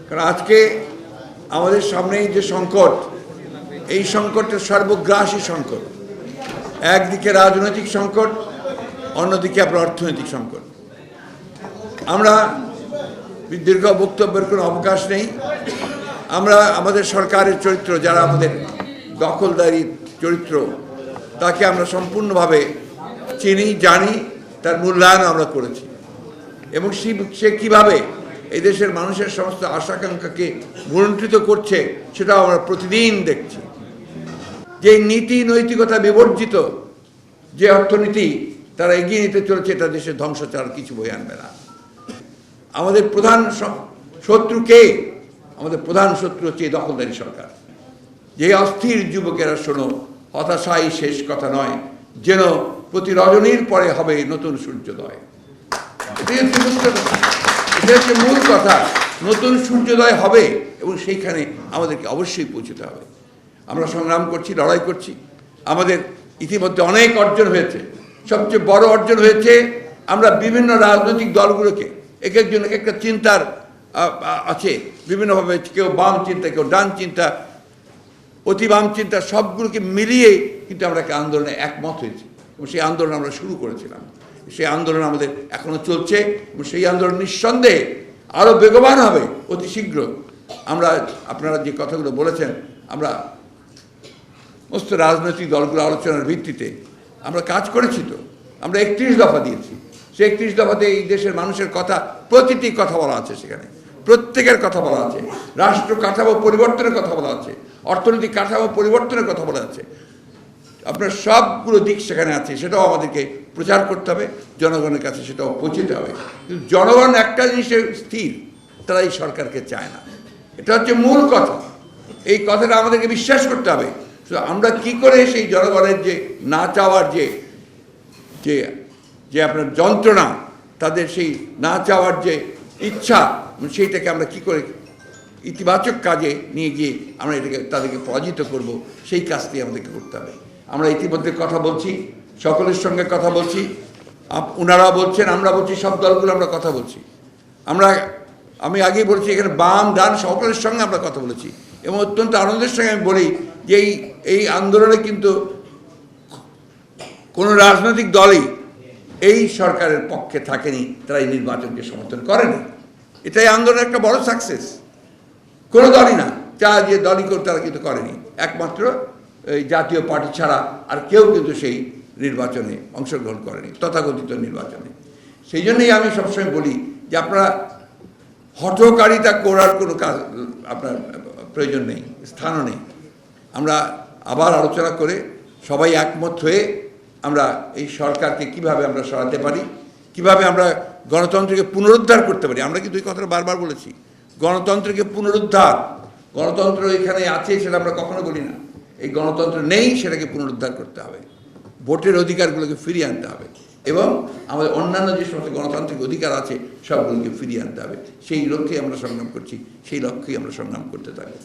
কারণ আজকে আমাদের সামনেই যে সংকট, এই সংকটটা সর্বগ্রাসী সংকট। একদিকে রাজনৈতিক সংকট, অন্যদিকে আপনার অর্থনৈতিক সংকট। আমরা দীর্ঘ বক্তব্যের কোনো অবকাশ নেই। আমরা আমাদের সরকারের চরিত্র, যারা আমাদের দখলদারি চরিত্র, তাকে আমরা সম্পূর্ণভাবে চিনি, জানি, তার মূল্যায়ন আমরা করেছি। এবং সে কীভাবে এই দেশের মানুষের সমস্ত আশাকাঙ্ক্ষাকে ভুলুণ্ঠিত করছে সেটাও আমরা প্রতিদিন দেখছি। যে নীতি নৈতিকতা বিবর্জিত যে অর্থনীতি তারা এগিয়ে নিতে চলেছে, এটা দেশের ধ্বংস ছাড়া কিছু বয়ে আনবে না। আমাদের প্রধান শত্রু কে? আমাদের প্রধান শত্রু হচ্ছে এই দখলদারি সরকার। যে অস্থির যুবকেরা শোনো, হতাশাই শেষ কথা নয়, যেন প্রতি রজনীর পরে হবে নতুন সূর্যোদয়। এটাই হচ্ছে মূল কথা। নতুন সূর্যোদয় হবে এবং সেইখানে আমাদেরকে অবশ্যই পৌঁছতে হবে। আমরা সংগ্রাম করছি, লড়াই করছি। আমাদের ইতিমধ্যে অনেক অর্জন হয়েছে। সবচেয়ে বড় অর্জন হয়েছে, আমরা বিভিন্ন রাজনৈতিক দলগুলোকে এক একজন এক একটা চিন্তার আছে, বিভিন্নভাবে, কেউ বাম চিন্তা, কেউ ডান চিন্তা, অতি বাম চিন্তা, সবগুলোকে মিলিয়ে কিন্তু আমরা একটা আন্দোলনে একমত হয়েছি এবং সেই আন্দোলন আমরা শুরু করেছিলাম। সেই আন্দোলন আমাদের এখনও চলছে এবং সেই আন্দোলন নিঃসন্দেহে আরও বেগবান হবে অতি শীঘ্র। আমরা, আপনারা যে কথাগুলো বলেছেন, আমরা সমস্ত রাজনৈতিক দলগুলো আলোচনার ভিত্তিতে আমরা কাজ করেছি। তো আমরা 31 দফা দিয়েছি। সেই 31 দফাতে এই দেশের মানুষের কথা, প্রতিটি কথা বলা আছে, সেখানে প্রত্যেকের কথা বলা আছে, রাষ্ট্র কাঠামো পরিবর্তনের কথা বলা আছে, অর্থনৈতিক কাঠামো পরিবর্তনের কথা বলা আছে। আপনার সবগুলো দিক সেখানে আছে। সেটাও আমাদেরকে প্রচার করতে হবে, জনগণের কাছে সেটাও পৌঁছতে হবে। কিন্তু জনগণ একটা জিনিসে স্থির, তারা এই সরকারকে চায় না। এটা হচ্ছে মূল কথা। এই কথাটা আমাদেরকে বিশ্বাস করতে হবে। আমরা কি করে সেই জনগণের যে না চাওয়ার যে আপনার যন্ত্রণা, তাদের সেই না চাওয়ার যে ইচ্ছা, সেইটাকে আমরা কি করে ইতিবাচক কাজে নিয়ে গিয়ে আমরা এটাকে তাদেরকে পরাজিত করব, সেই কাজটি আমাদেরকে করতে হবে। আমরা ইতিমধ্যে কথা বলছি, সকলের সঙ্গে কথা বলছি, ওনারা বলছেন, আমরা বলছি, সব দলগুলো আমরা কথা বলছি। আমি আগেই বলছি, এখানে বাম ডান সকলের সঙ্গে আমরা কথা বলেছি এবং অত্যন্ত আনন্দের সঙ্গে আমি বলি যে এই আন্দোলনে কিন্তু কোনো রাজনৈতিক দলই এই সরকারের পক্ষে থাকেনি, তারা এই নির্বাচনকে সমর্থন করেনি। এটাই আন্দোলনের একটা বড় সাকসেস। কোনো দলই না, যা যে দলই করে তারা কিন্তু করেনি। একমাত্র এই জাতীয় পার্টি ছাড়া আর কেউ কিন্তু সেই নির্বাচনে অংশগ্রহণ করেনি, তথাকথিত নির্বাচনে। সেই জন্যই আমি সবসময় বলি যে আপনারা হঠকারিতা করার কোনো কাজ আপনার প্রয়োজন নেই, স্থানও নেই। আমরা আবার আলোচনা করে সবাই একমত হয়ে আমরা এই সরকারকে কিভাবে আমরা সরাতে পারি, কিভাবে আমরা গণতন্ত্রকে পুনরুদ্ধার করতে পারি। আমরা কিন্তু এই কথাটা বারবার বলেছি, গণতন্ত্রকে পুনরুদ্ধার। গণতন্ত্র এখানে আছে সেটা আমরা কখনো বলি না। এই গণতন্ত্র নেই, সেটাকে পুনরুদ্ধার করতে হবে। ভোটের অধিকারগুলোকে ফিরিয়ে আনতে হবে এবং আমাদের অন্যান্য যে সমস্ত গণতান্ত্রিক অধিকার আছে সবগুলোকে ফিরিয়ে আনতে হবে। সেই লক্ষ্যে আমরা সংগ্রাম করছি, সেই লক্ষ্যেই আমরা সংগ্রাম করতে থাকবো।